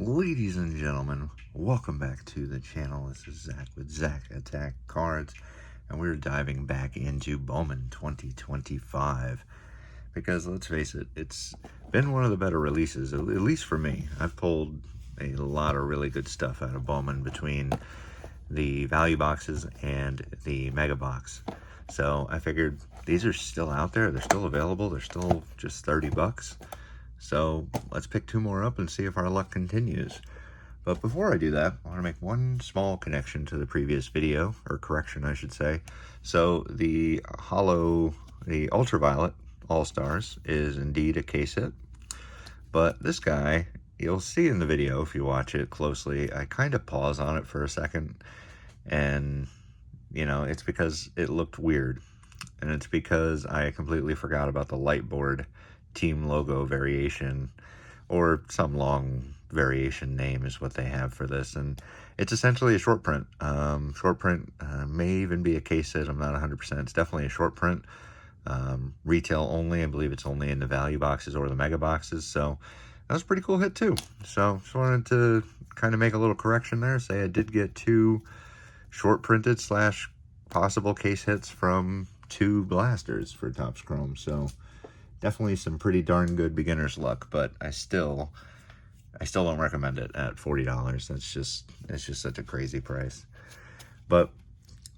Ladies and gentlemen, welcome back to the channel. This is Zach with Zach Attack Cards, and we're diving back into Bowman 2025 because let's face it, it's been one of the better releases, at least for me. I've pulled a lot of really good stuff out of Bowman between the value boxes and the mega box. So I figured these are still out there, they're still available, they're still just 30 bucks. So let's pick two more up and see if our luck continues. But before I do that, I want to make one small connection to the previous video, or correction I should say. So the Ultraviolet All-Stars is indeed a case hit. But this guy, you'll see in the video if you watch it closely, I kind of pause on it for a second. And, you know, it's because it looked weird. And it's because I completely forgot about the Lightboard team logo variation, or some long variation name is what they have for this, and it's essentially a short print. May even be a case hit. I'm not 100%. It's definitely a short print. Retail only. I believe it's only in the value boxes or the mega boxes. So that was a pretty cool hit too. So just wanted to kind of make a little correction there. Say I did get two short printed / possible case hits from two blasters for Topps Chrome. So definitely some pretty darn good beginner's luck, but I still don't recommend it at $40. It's just such a crazy price. But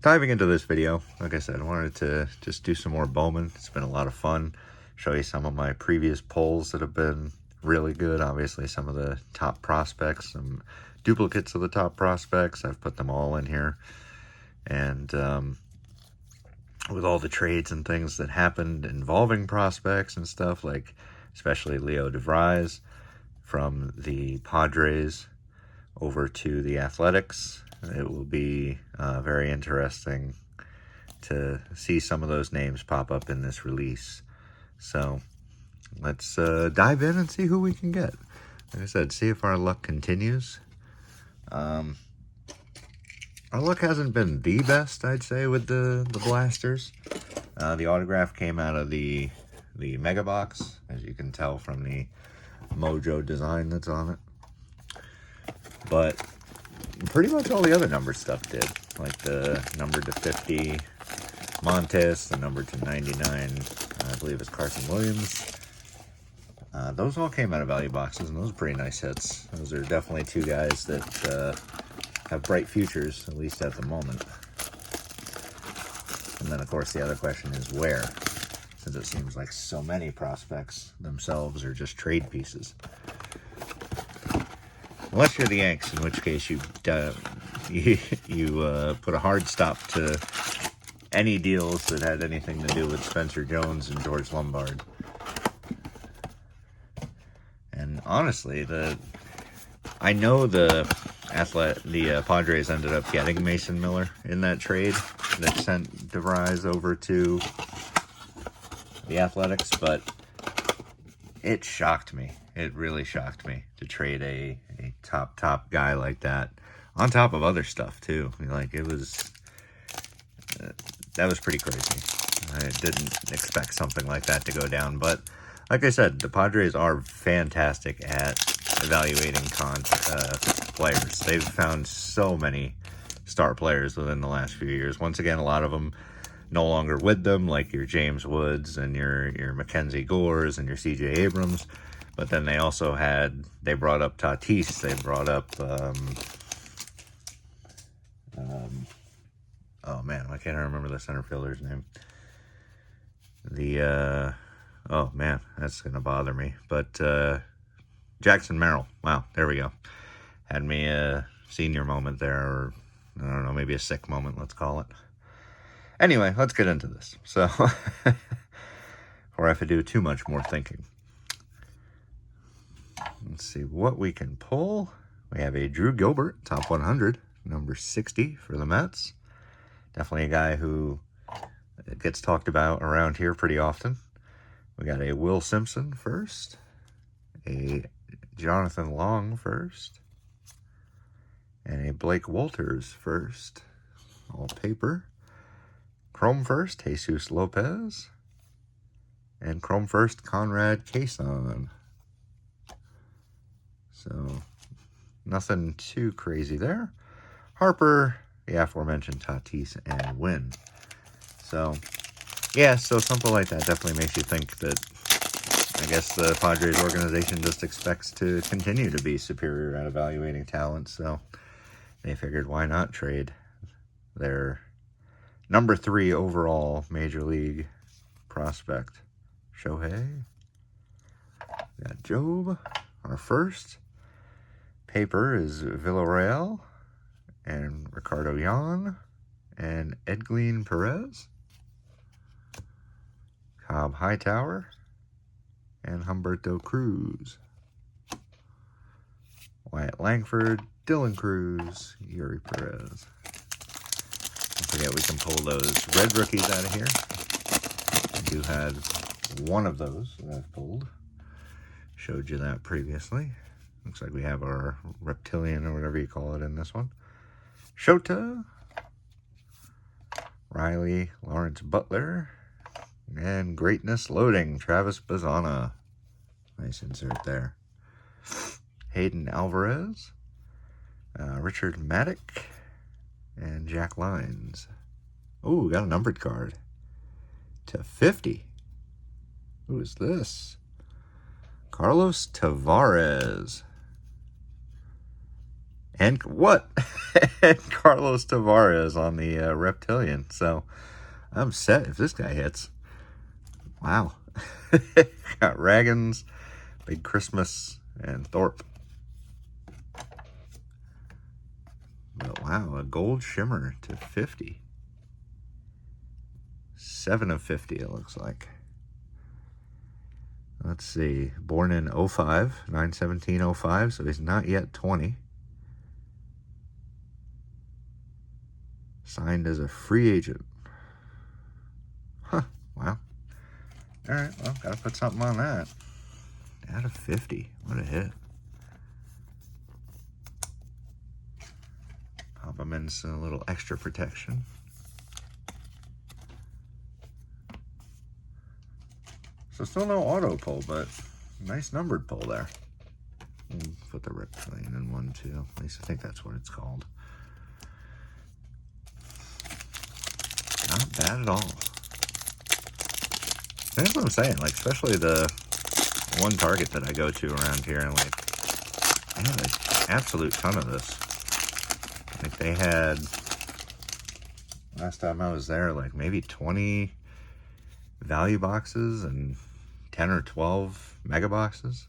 diving into this video, like I said, I wanted to just do some more Bowman. It's been a lot of fun. Show you some of my previous pulls that have been really good. Obviously, some of the top prospects, some duplicates of the top prospects. I've put them all in here. And with all the trades and things that happened involving prospects and stuff, like especially Leo DeVries from the Padres over to the Athletics, it will be very interesting to see some of those names pop up in this release. So let's dive in and see who we can get. Like I said, see if our luck continues. Our luck hasn't been the best, I'd say, with the blasters. The autograph came out of the mega box, as you can tell from the Mojo design that's on it. But pretty much all the other number stuff did, like the number to 50 Montes, the number to 99, I believe it's Carson Williams. Those all came out of value boxes, and those are pretty nice hits. Those are definitely two guys that have bright futures, at least at the moment. And then, of course, the other question is where, since it seems like so many prospects themselves are just trade pieces. Unless you're the Yanks, in which case you put a hard stop to any deals that had anything to do with Spencer Jones and George Lombard. And honestly, I know the Padres ended up getting Mason Miller in that trade that sent DeVries over to the Athletics, but it shocked me. It really shocked me to trade a top guy like that, on top of other stuff too. I mean, like, it was that was pretty crazy. I didn't expect something like that to go down, but like I said, the Padres are fantastic at evaluating players. They've found so many star players within the last few years. Once again, a lot of them no longer with them, like your James Woods and your Mackenzie Gores and your CJ Abrams. But then they also they brought up Tatis. They brought up, oh man, why can't I remember the center fielder's name? Oh man, that's going to bother me. But Jackson Merrill. Wow, there we go. Had me a senior moment there, or I don't know, maybe a sick moment, let's call it. Anyway, let's get into this. So, or I have to do too much more thinking. Let's see what we can pull. We have a Drew Gilbert, top 100, number 60 for the Mets. Definitely a guy who gets talked about around here pretty often. We got a Will Simpson first, a Jonathan Long first, and a Blake Walters first, all paper. Chrome first, Jesus Lopez, and Chrome first, Conrad Cason. So Nothing too crazy there. Harper, the aforementioned Tatis, and Wynn. So, yeah, so something like that definitely makes you think that I guess the Padres organization just expects to continue to be superior at evaluating talent. So they figured, why not trade their number 3 overall Major League prospect, Shohei. We got Job, our first. Paper is Villarreal and Ricardo Yan and Edglin Perez. Cobb Hightower and Humberto Cruz. Wyatt Langford, Dylan Cruz, Yuri Perez. Don't forget we can pull those red rookies out of here. I do have one of those that I've pulled. Showed you that previously. Looks like we have our reptilian or whatever you call it in this one. Shota, Riley, Lawrence Butler, and Greatness Loading, Travis Bazzana. Nice insert there. Hayden Alvarez, Richard Maddock, and Jack Lyons. Oh, we got a numbered card to 50. Who is this? Carlos Tavares. And what? And Carlos Tavares on the reptilian. So I'm set if this guy hits. Wow. Got Raggins, Big Christmas, and Thorpe. But wow, a gold shimmer to 50. 7 of 50 it looks like. Let's see. Born in 05, 9/17/05, so he's not yet 20. Signed as a free agent. Huh, wow. All right, well, gotta put something on that. Out of 50, what a hit. Pop them in some little extra protection. So still no auto pull, but nice numbered pull there. We'll put the reptilian in one too. At least I think that's what it's called. Not bad at all. That's what I'm saying. Like, especially the one Target that I go to around here, and like, I have an absolute ton of this. Like, they had last time I was there, like maybe 20 value boxes and 10 or 12 mega boxes.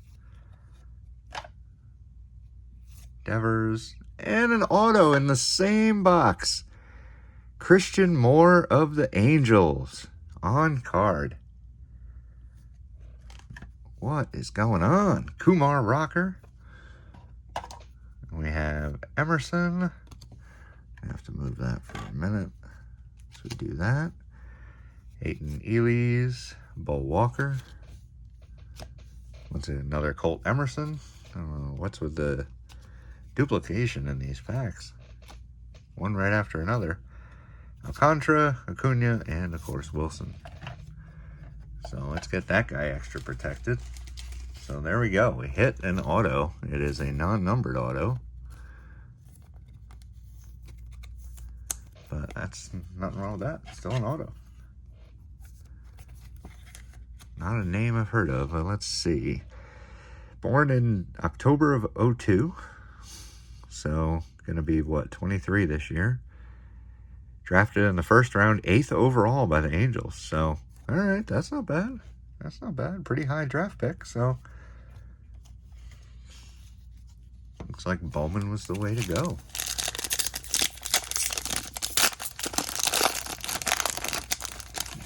Devers and an auto in the same box. Christian Moore of the Angels on card. What is going on? Kumar Rocker. We have Emerson. I have to move that for a minute. So we do that. Hayden Elise, Bo Walker. What's it? Another Colt Emerson. I don't know what's with the duplication in these packs. One right after another. Alcantara, Acuna, and of course Wilson. So let's get that guy extra protected. So there we go. We hit an auto. It is a non-numbered auto. But that's nothing wrong with that. Still an auto. Not a name I've heard of, but let's see. Born in October of 02. So gonna be what, 23 this year. Drafted in the first round, 8th overall by the Angels. So, all right, that's not bad. That's not bad. Pretty high draft pick. So, looks like Bowman was the way to go.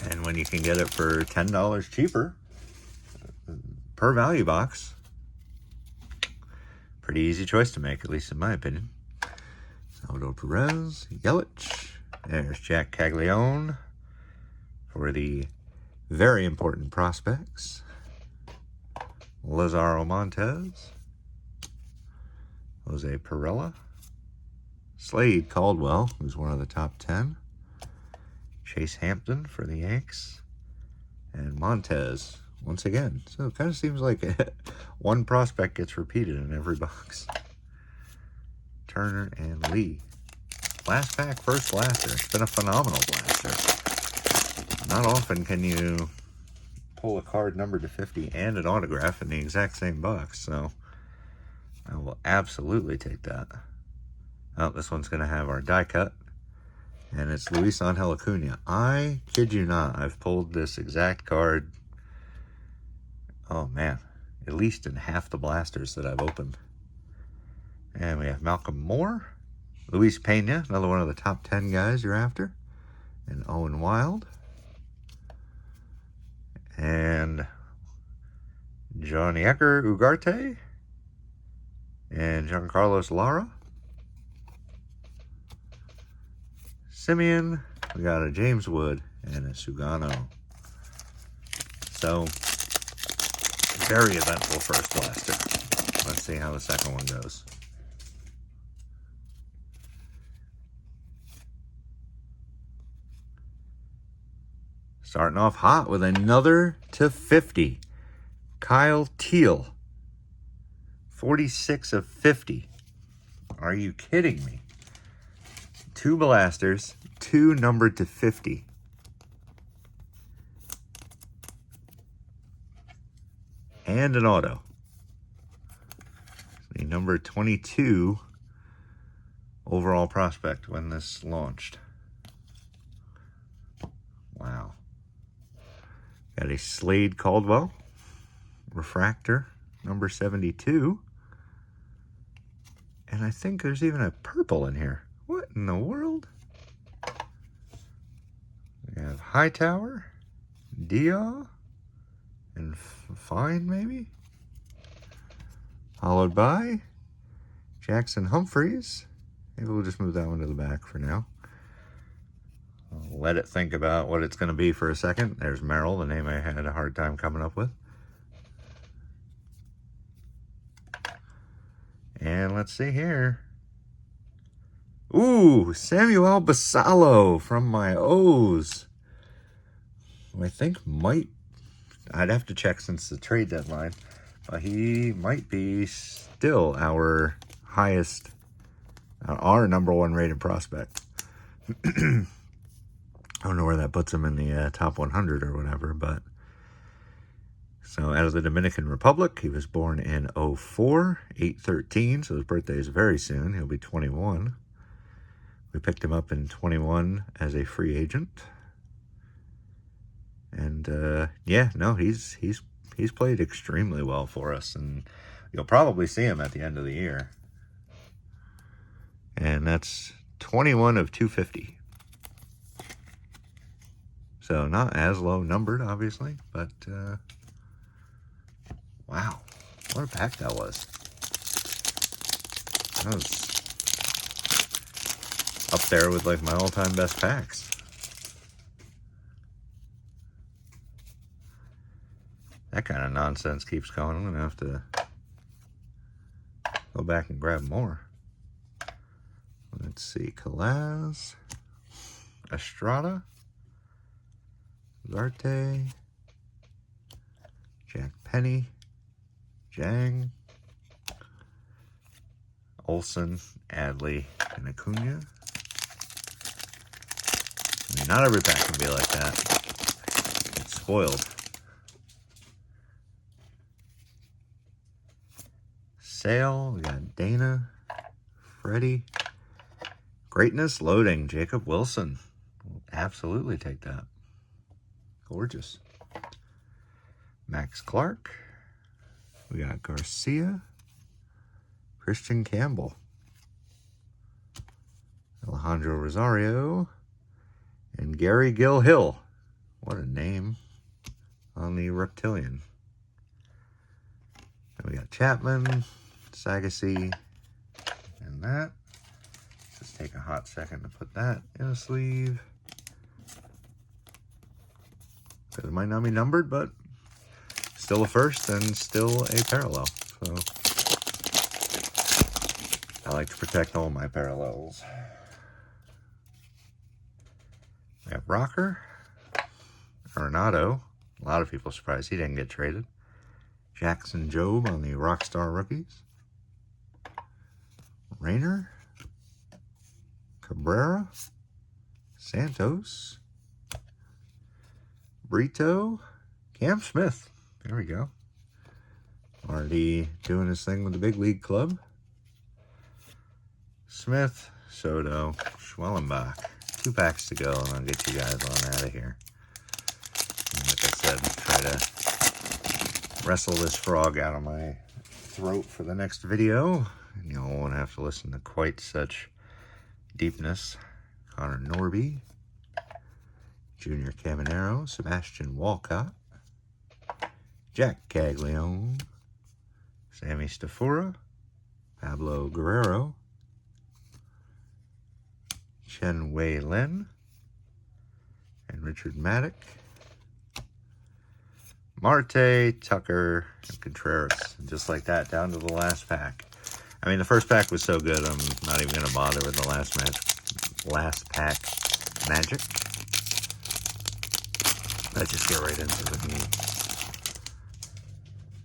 And when you can get it for $10 cheaper per value box, pretty easy choice to make, at least in my opinion. Salvador Perez, Yelich. There's Jack Caglione for the very important prospects. Lazaro Montes. Jose Perella. Slade Caldwell, who's one of the top 10. Chase Hampton for the Yanks. And Montez, once again. So it kind of seems like one prospect gets repeated in every box. Turner, and Lee. Last pack, first blaster. It's been a phenomenal blaster. Not often can you pull a card numbered to 50 and an autograph in the exact same box, so I will absolutely take that. Oh, this one's going to have our die cut, and it's Luis Angel Acuna. I kid you not, I've pulled this exact card, oh man, at least in half the blasters that I've opened. And we have Malcolm Moore, Luis Pena, another one of the top 10 guys you're after, and Owen Wild, and Johnny Ecker Ugarte, and Giancarlos Lara, Simeon, we got a James Wood, and a Sugano. So, very eventful first blaster. Let's see how the second one goes. Starting off hot with another /50. Kyle Teal. 46 of 50. Are you kidding me? 2 blasters, 2 numbered to 50. And an auto. The number 22 overall prospect when this launched. Wow. Got a Slade Caldwell. Refractor, number 72. And I think there's even a purple in here. What in the world? We have Hightower, Dia, and Fine maybe? Followed by Jackson Humphreys. Maybe we'll just move that one to the back for now. I'll let it think about what it's going to be for a second. There's Merrill, the name I had a hard time coming up with. And let's see here. Ooh, Samuel Basallo from my O's. Who I think might, I'd have to check since the trade deadline, but he might be still our highest, our number 1 rated prospect. I don't know where that puts him in the top 100 or whatever, but so out of the Dominican Republic, he was born in 04, 8/13, so his birthday is very soon. He'll be 21. We picked him up in 21 as a free agent. And yeah, no, he's played extremely well for us, and you'll probably see him at the end of the year. And that's 21 of 250. So not as low numbered, obviously, but wow, what a pack that was. That was up there with like my all-time best packs. That kind of nonsense keeps going. I'm going to have to go back and grab more. Let's see. Calaz, Estrada, Ugarte, Jack Penny, Jang, Olson, Adley, and Acuna. I mean, not every pack can be like that. It's spoiled. Sale, we got Dana, Freddie. Greatness loading, Jacob Wilson. We'll absolutely take that. Gorgeous. Max Clark. We got Garcia, Christian Campbell, Alejandro Rosario, and Gary Gilhill. What a name on the Reptilian. And we got Chapman, Sagassi, and that. Just take a hot second to put that in a sleeve. Because it might not be numbered, but still a first and still a parallel. So I like to protect all my parallels. We have Rocker, Arenado. A lot of people surprised he didn't get traded. Jackson Jobe on the Rockstar Rookies. Rayner, Cabrera, Santos, Brito, Cam Smith. There we go. Already doing his thing with the big league club. Smith, Soto, Schwellenbach. 2 packs to go, and I'll get you guys on out of here. And like I said, try to wrestle this frog out of my throat for the next video, and y'all won't have to listen to quite such deepness. Connor Norby, Junior Caminero, Sebastian Walcott, Jack Caglione, Sammy Stafura, Pablo Guerrero, Chen Wei Lin, and Richard Maddock, Marte, Tucker, and Contreras. And just like that, down to the last pack. I mean, the first pack was so good, I'm not even going to bother with the last pack magic. Let's just get right into it.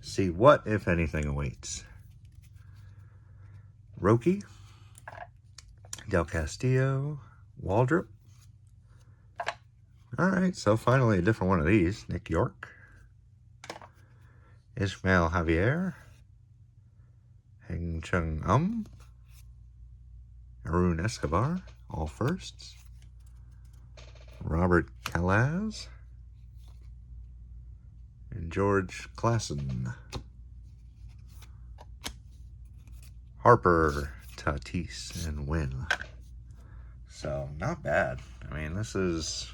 See what, if anything, awaits. Roki, Del Castillo, Waldrop. All right, so finally a different one of these. Nick York, Ismael Javier, Heng Chung Arun Escobar, all firsts. Robert Calaz, and George Klassen. Harper, Tatis, and Wynn. So, not bad. I mean, this is...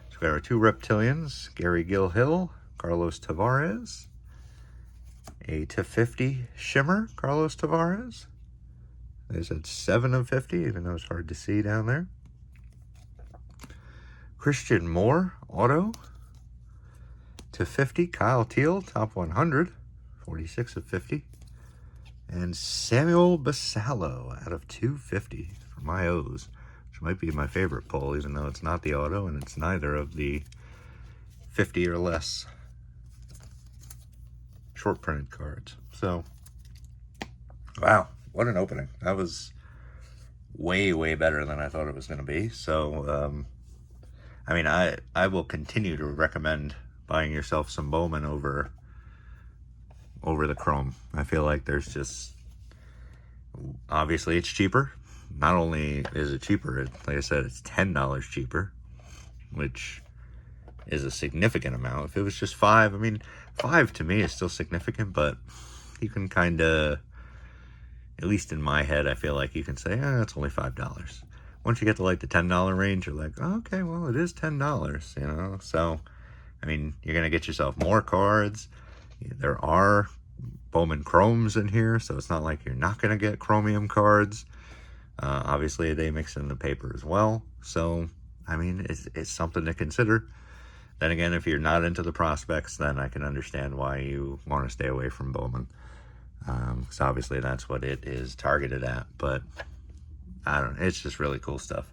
So we have our 2 Reptilians, Gary Gilhill, Carlos Tavares. A /50 Shimmer, Carlos Tavares. They said 7 of 50, even though it's hard to see down there. Christian Moore, auto. /50, Kyle Teal, top 100, 46 of 50. And Samuel Basallo out of 250 for my O's, which might be my favorite pull, even though it's not the auto and it's neither of the 50 or less short printed cards. So, wow, what an opening. That was way, way better than I thought it was going to be. So, I mean, I will continue to recommend buying yourself some Bowman over the Chrome. I feel like there's just, obviously it's cheaper. Not only is it cheaper, like I said, it's $10 cheaper, which is a significant amount. If it was just 5, I mean, 5 to me is still significant, but you can kind of, at least in my head, I feel like you can say, it's only $5. Once you get to like the $10 range, you're like, oh, okay, well, it is $10, you know? So, I mean, you're going to get yourself more cards. There are Bowman Chromes in here, so it's not like you're not going to get chromium cards. Obviously, they mix in the paper as well. So, I mean, it's something to consider. Then again, if you're not into the prospects, then I can understand why you want to stay away from Bowman. Because obviously that's what it is targeted at. But, I don't know, it's just really cool stuff.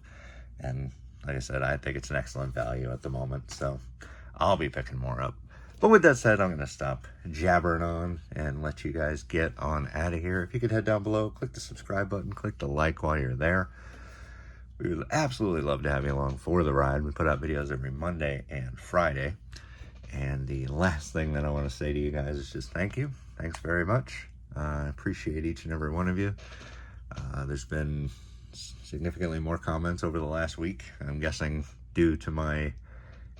And like I said, I think it's an excellent value at the moment. So, I'll be picking more up. But with that said, I'm going to stop jabbering on and let you guys get on out of here. If you could head down below, click the subscribe button, click the like while you're there. We would absolutely love to have you along for the ride. We put out videos every Monday and Friday. And the last thing that I want to say to you guys is just thank you. Thanks very much. I appreciate each and every one of you. There's been significantly more comments over the last week. I'm guessing due to my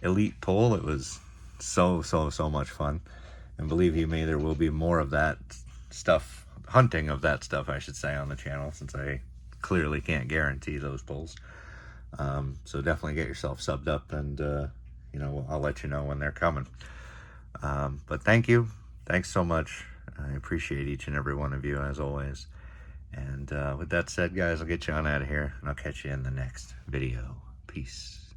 elite poll. It was so much fun. And believe you me, there will be more of that stuff, hunting of that stuff, I should say, on the channel, since I clearly can't guarantee those polls. So definitely get yourself subbed up, and you know, I'll let you know when they're coming. But thank you. Thanks so much. I appreciate each and every one of you, as always. And with that said, guys, I'll get you on out of here, and I'll catch you in the next video. Peace.